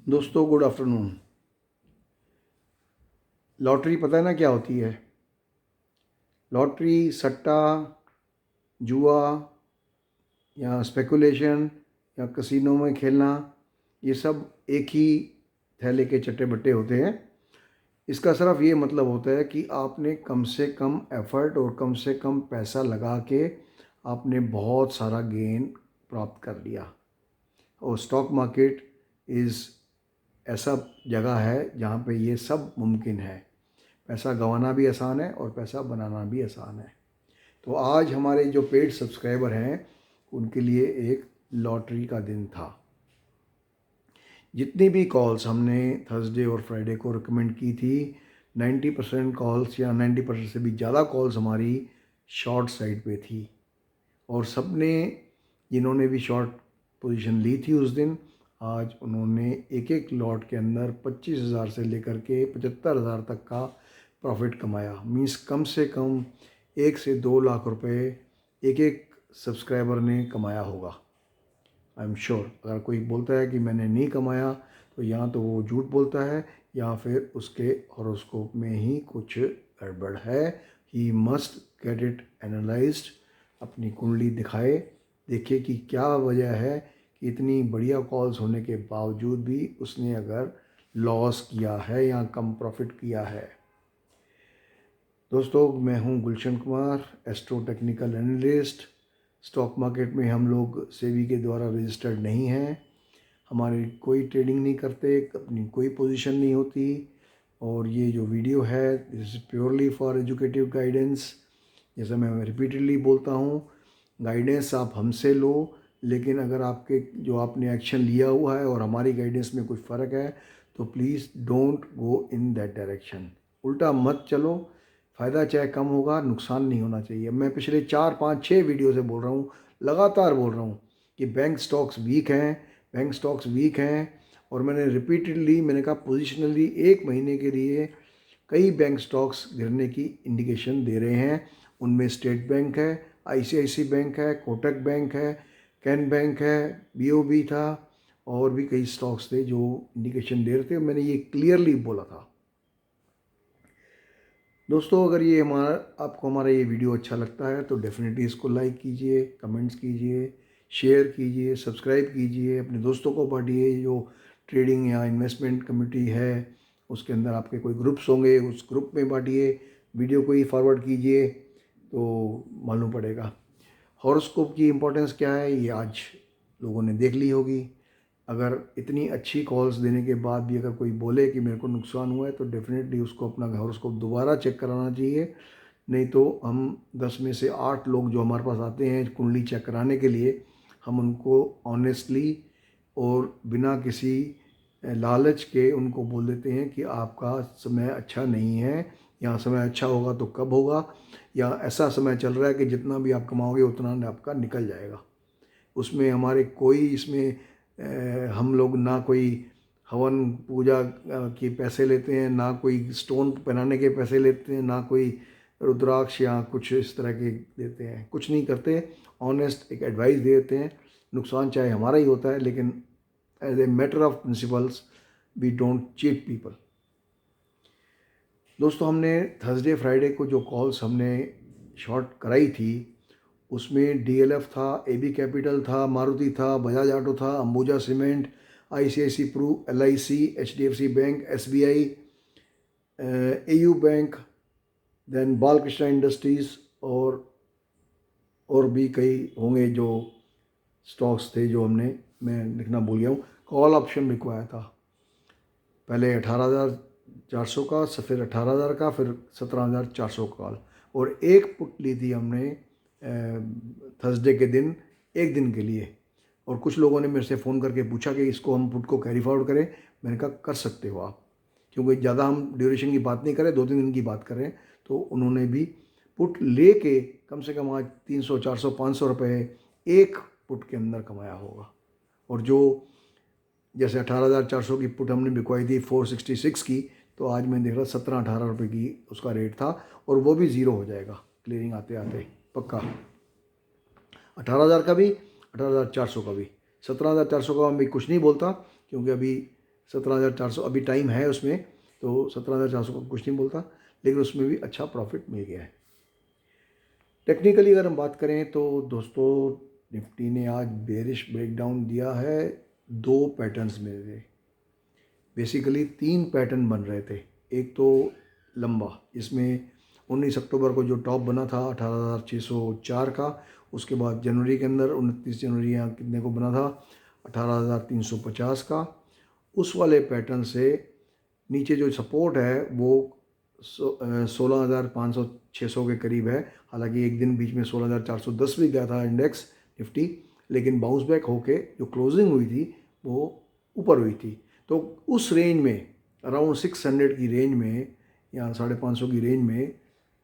दोस्तों good afternoon. Lottery पता है ना क्या होती है? लॉटरी, सट्टा, जुआ या स्पेकुलेशन या कसिनो में खेलना, ये सब एक ही थैले के चट्टे बट्टे होते हैं। इसका सिर्फ ये मतलब होता है कि आपने कम से कम एफर्ट और कम से कम पैसा लगा के आपने बहुत सारा गेन प्राप्त कर लिया। और स्टॉक मार्केट इज़ ऐसा जगह है जहाँ पे ये सब मुमकिन है। पैसा गंवाना भी आसान है और पैसा बनाना भी आसान है। तो आज हमारे जो पेड सब्सक्राइबर हैं उनके लिए एक लॉटरी का दिन था। जितनी भी कॉल्स हमने थर्सडे और फ्राइडे को रिकमेंड की थी, 90% कॉल्स या 90% से भी ज़्यादा कॉल्स हमारी शॉर्ट साइड पे थी। और सब ने, जिन्होंने भी शॉर्ट पोजीशन ली थी उस दिन, आज उन्होंने एक एक लॉट के अंदर 25,000 से लेकर के 75,000 तक का प्रॉफिट कमाया। मीन्स कम से कम 1 से 2 लाख रुपए एक एक सब्सक्राइबर ने कमाया होगा। I am sure. अगर कोई बोलता है कि मैंने नहीं कमाया तो या तो वो झूठ बोलता है या फिर उसके हॉरोस्कोप में ही कुछ गड़बड़ है। He must get it analysed. अपनी कुंडली दिखाए, देखिए कि क्या वजह है कि इतनी बढ़िया कॉल्स होने के बावजूद भी उसने अगर लॉस किया है या कम प्रॉफिट किया है। दोस्तों, मैं हूं Gulshan Kumar, astro technical analyst. Stock market में हम लोग सेबी के द्वारा रजिस्टर्ड नहीं हैं। हमारी कोई ट्रेडिंग नहीं करते, अपनी कोई पोजीशन नहीं होती। और ये जो वीडियो है, this is purely for educative guidance. जैसा मैं रिपीटेडली बोलता हूँ, गाइडेंस आप हमसे लो, लेकिन अगर आपके जो आपने एक्शन लिया हुआ है और हमारी गाइडेंस में कुछ फ़र्क है तो please don't go in that direction. उल्टा मत चलो। फ़ायदा चाहे कम होगा, नुकसान नहीं होना चाहिए। मैं पिछले 4 5 6 वीडियो से बोल रहा हूँ, लगातार बोल रहा हूँ कि बैंक स्टॉक्स वीक हैं, बैंक स्टॉक्स वीक हैं। और मैंने रिपीटेडली मैंने कहा पोजिशनली 1 महीने के लिए कई बैंक स्टॉक्स गिरने की इंडिकेशन दे रहे हैं। उनमें स्टेट बैंक है, आईसीआईसी बैंक है, कोटक बैंक है, कैन बैंक है, बीओबी था, और भी कई स्टॉक्स थे जो इंडिकेशन दे रहे थे। मैंने ये क्लियरली बोला था। दोस्तों, अगर ये आपको हमारा ये वीडियो अच्छा लगता है तो डेफिनेटली इसको लाइक कीजिए, कमेंट्स कीजिए, शेयर कीजिए, सब्सक्राइब कीजिए, अपने दोस्तों को बांटिए। जो ट्रेडिंग या इन्वेस्टमेंट कम्युनिटी है उसके अंदर आपके कोई ग्रुप्स होंगे, उस ग्रुप में बांटिए। वीडियो को ही फॉरवर्ड कीजिए तो मालूम पड़ेगा। हॉरोस्कोप की इम्पोर्टेंस क्या है ये आज लोगों ने देख ली होगी। अगर इतनी अच्छी कॉल्स देने के बाद भी अगर कोई बोले कि मेरे को नुकसान हुआ है तो डेफिनेटली उसको अपना हॉरोस्कोप दोबारा चेक कराना चाहिए। नहीं तो हम 10 में से 8 लोग जो हमारे पास आते हैं कुंडली चेक कराने के लिए, हम उनको ऑनेस्टली और बिना किसी लालच के उनको बोल देते हैं कि आपका समय अच्छा नहीं है, या समय अच्छा होगा तो कब होगा, या ऐसा समय चल रहा है कि जितना भी आप कमाओगे उतना आपका निकल जाएगा। उसमें हमारे कोई इसमें हम लोग ना कोई हवन पूजा के पैसे लेते हैं, ना कोई स्टोन पहनाने के पैसे लेते हैं, ना कोई रुद्राक्ष या कुछ इस तरह के देते हैं। कुछ नहीं करते, ऑनेस्ट एक एडवाइस दे देते हैं। नुकसान चाहे हमारा ही होता है, लेकिन as a matter of principles we don't cheat people. दोस्तों, हमने थर्सडे फ्राइडे को जो कॉल्स हमने शॉर्ट कराई थी उसमें डीएलएफ था, एबी कैपिटल था, मारुति था, बजाज ऑटो था, Ambuja cement, ICICI Pru, LIC, HDFC bank, SBI, AU bank, then Balkrishna industries, और भी कई होंगे जो स्टॉक्स थे जो मैं लिखना भूल गया हूँ। कॉल ऑप्शन रिक्वायर था, पहले 18,400 का, फिर 18,000 का, फिर 17,400 कॉल। और एक पुट ली थी हमने थर्सडे के दिन, एक दिन के लिए। और कुछ लोगों ने मेरे से फ़ोन करके पूछा कि इसको हम पुट को कैरी फॉरवर्ड करें। मैंने कहा कर सकते हो आप, क्योंकि ज़्यादा हम ड्यूरेशन की बात नहीं करें, 2 3 दिन की बात करें। तो उन्होंने भी पुट ले के कम से कम आज 300 400 500 रुपये एक पुट के अंदर कमाया होगा। और जो जैसे 18,400 की पुट हमने बिकवाई थी 466 की, तो आज मैं देख रहा 17 18 रुपये की उसका रेट था। और वो भी ज़ीरो हो जाएगा क्लियरिंग आते आते पक्का। 18,000 का भी, 18,400 का भी। 17,400 का मैं कुछ नहीं बोलता, क्योंकि अभी 17,400 अभी टाइम है उसमें, तो 17,400 का कुछ नहीं बोलता, लेकिन उसमें भी अच्छा प्रॉफिट मिल गया है। टेक्निकली अगर हम बात करें तो दोस्तों निफ्टी ने आज बेरिश ब्रेकडाउन दिया है 2 पैटर्न्स में से। बेसिकली 3 पैटर्न बन रहे थे। एक तो लंबा, इसमें 19 अक्टूबर को जो टॉप बना था 18,604 का, उसके बाद जनवरी के अंदर 29 जनवरी यहाँ कितने को बना था 18,350 का। उस वाले पैटर्न से नीचे जो सपोर्ट है वो 16,500 600 के करीब है। हालांकि एक दिन बीच में 16,410 भी गया था इंडेक्स निफ्टी, लेकिन बाउंस बैक होके जो क्लोजिंग हुई थी वो ऊपर हुई थी। तो उस रेंज में अराउंड 600 की रेंज में या 550 की रेंज में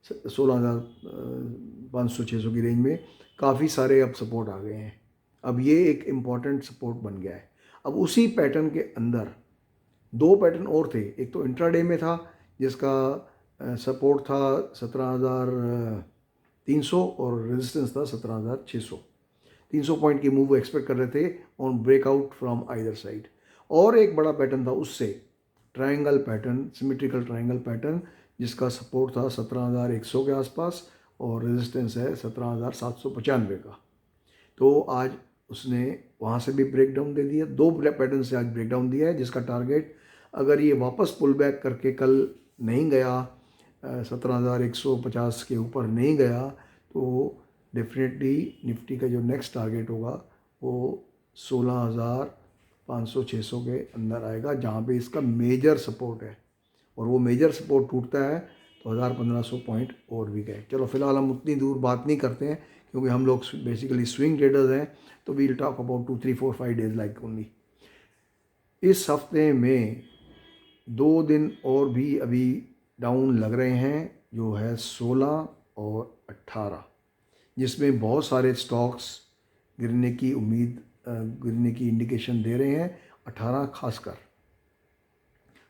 16,500 600 की रेंज में काफ़ी सारे अब सपोर्ट आ गए हैं। अब ये एक इम्पॉर्टेंट सपोर्ट बन गया है। अब उसी पैटर्न के अंदर 2 पैटर्न और थे। एक तो इंट्राडे में था जिसका सपोर्ट था 17,300 और रेजिस्टेंस था 17,600। 300 पॉइंट की मूव एक्सपेक्ट कर रहे थे on breakout from either side. और एक बड़ा पैटर्न था उससे, triangle pattern, symmetrical triangle pattern, जिसका सपोर्ट था 17,100 के आसपास और रेजिस्टेंस है 17,795 का। तो आज उसने वहाँ से भी ब्रेक डाउन दे दिया। 2 पैटर्न से आज ब्रेक डाउन दिया है, जिसका टारगेट अगर ये वापस पुल बैक करके कल नहीं गया 17,150 के ऊपर नहीं गया तो डेफिनेटली निफ्टी का जो नेक्स्ट टारगेट होगा वो 16,500 600 के अंदर आएगा, जहाँ पे इसका मेजर सपोर्ट है। और वो मेजर सपोर्ट टूटता है तो 1,000-1,500 पॉइंट और भी गए। चलो फिलहाल हम उतनी दूर बात नहीं करते हैं क्योंकि हम लोग बेसिकली स्विंग ट्रेडर्स हैं, तो we'll talk about 2 3 4 5 days like only. इस हफ्ते में 2 दिन और भी अभी डाउन लग रहे हैं, जो है 16 और 18, जिसमें बहुत सारे स्टॉक्स गिरने की उम्मीद, गिरने की इंडिकेशन दे रहे हैं। 18 खासकर,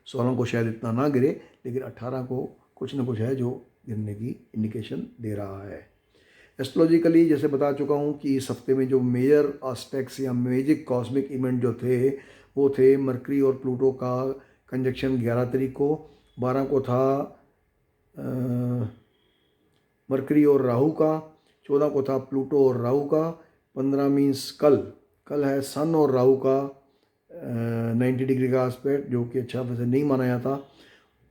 16 को शायद इतना ना गिरे, लेकिन 18 को कुछ ना कुछ है जो गिरने की इंडिकेशन दे रहा है। एस्ट्रोलॉजिकली जैसे बता चुका हूँ कि इस हफ्ते में जो मेजर एस्पेक्ट्स या मेजिक कॉस्मिक इवेंट जो थे वो थे मरकरी और प्लूटो का कंजक्शन 11 तारीख को, 12 को था मरकरी और राहु का, 14 को था प्लूटो और राहु का, 15 मीन्स कल है सन और राहु का 90 डिग्री का एस्पेक्ट, जो कि अच्छा वैसे नहीं माना जाता।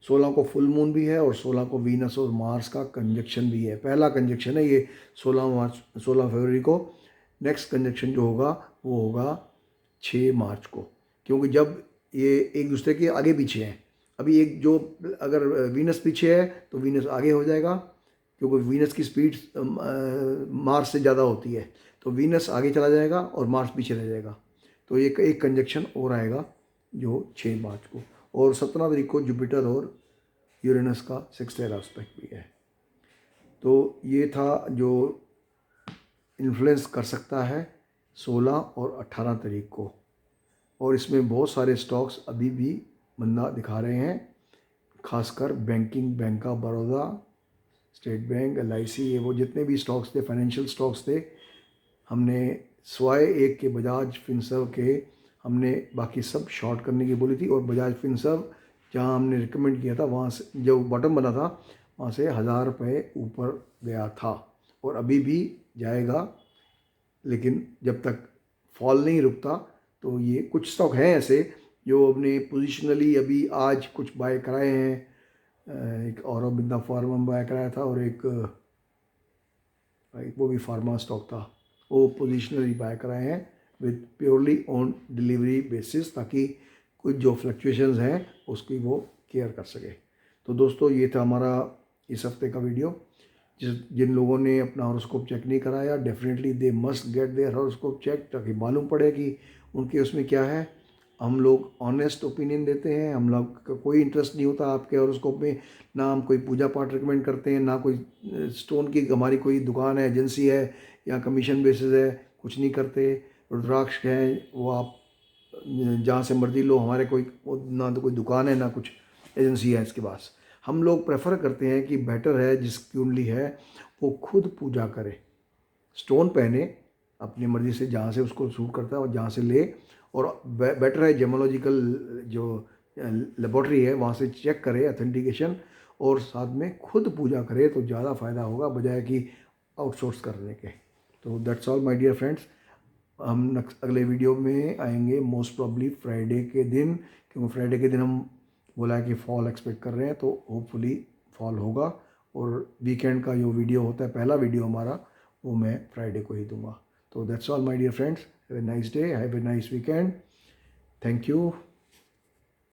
16 को फुल मून भी है और 16 को वीनस और मार्स का कंजक्शन भी है। पहला कंजक्शन है ये 16 फरवरी को। नेक्स्ट कंजक्शन जो होगा वो होगा 6 मार्च को, क्योंकि जब ये एक दूसरे के आगे पीछे हैं। अभी एक जो अगर वीनस पीछे है तो वीनस आगे हो जाएगा, क्योंकि वीनस की स्पीड मार्स से ज़्यादा होती है, तो वीनस आगे चला जाएगा और मार्स पीछे रह जाएगा। तो एक कंजक्शन और आएगा जो 6 मार्च को, और 17 तारीख को जुपिटर और यूरेनस का सेक्सटाइल एस्पेक्ट भी है। तो ये था जो इन्फ्लुएंस कर सकता है 16 और 18 तारीख को, और इसमें बहुत सारे स्टॉक्स अभी भी मंदा दिखा रहे हैं, खासकर banking, bank of Baroda, state bank, LIC, ये वो जितने भी स्टॉक्स थे, फाइनेंशियल स्टॉक्स थे, हमने स्वाय एक के बजाज फिनसर्व के हमने बाकी सब शॉर्ट करने की बोली थी। और बजाज फिनसर्व जहां हमने रिकमेंड किया था वहां से जो बॉटम बना था वहां से 1,000 रुपये ऊपर गया था और अभी भी जाएगा, लेकिन जब तक फॉल नहीं रुकता तो ये कुछ स्टॉक हैं ऐसे जो अपने पोजिशनली अभी आज कुछ बाय कराए हैं। एक औरबिंदा फार्मा बाय कराया था और एक वो भी फार्मा स्टॉक था, वो पोजिशनली बाय कराए हैं with purely on delivery basis, ताकि कुछ जो फ्लक्चुएशंस हैं उसकी वो केयर कर सके। तो दोस्तों ये था हमारा इस हफ्ते का वीडियो। जिन लोगों ने अपना हॉरोस्कोप चेक नहीं कराया, definitely they must get their horoscope check, ताकि मालूम पड़े कि उनके उसमें क्या है। हम लोग ऑनेस्ट ओपिनियन देते हैं, हम लोग का कोई इंटरेस्ट नहीं होता आपके हॉरोस्कोप में, ना हम कोई पूजा पाठ रिकमेंड करते हैं, ना कोई स्टोन की हमारी कोई दुकान है, एजेंसी है या कमीशन बेसिस है, कुछ नहीं करते। रुद्राक्ष है वो आप जहाँ से मर्जी लो, हमारे कोई ना तो कोई दुकान है ना कुछ एजेंसी है इसके पास। हम लोग प्रेफर करते हैं कि बेटर है जिसकी कुंडली है वो खुद पूजा करे, स्टोन पहने अपनी मर्ज़ी से, जहाँ से उसको सूट करता है और जहाँ से ले, और बेटर है जेमोलॉजिकल जो लेबॉर्ट्री है वहाँ से चेक करे ऑथेंटिकेशन, और साथ में खुद पूजा करे तो ज़्यादा फ़ायदा होगा बजाय कि आउटसोर्स करने के। तो that's all my dear friends. हम अगले वीडियो में आएंगे मोस्ट प्रॉब्ली फ्राइडे के दिन, क्योंकि फ्राइडे के दिन हम बोला है कि फॉल एक्सपेक्ट कर रहे हैं, तो होपफुली फॉल होगा। और वीकेंड का जो वीडियो होता है, पहला वीडियो हमारा, वो मैं फ्राइडे को ही दूंगा। तो that's all my dear friends, have a nice day, have a nice weekend, thank you.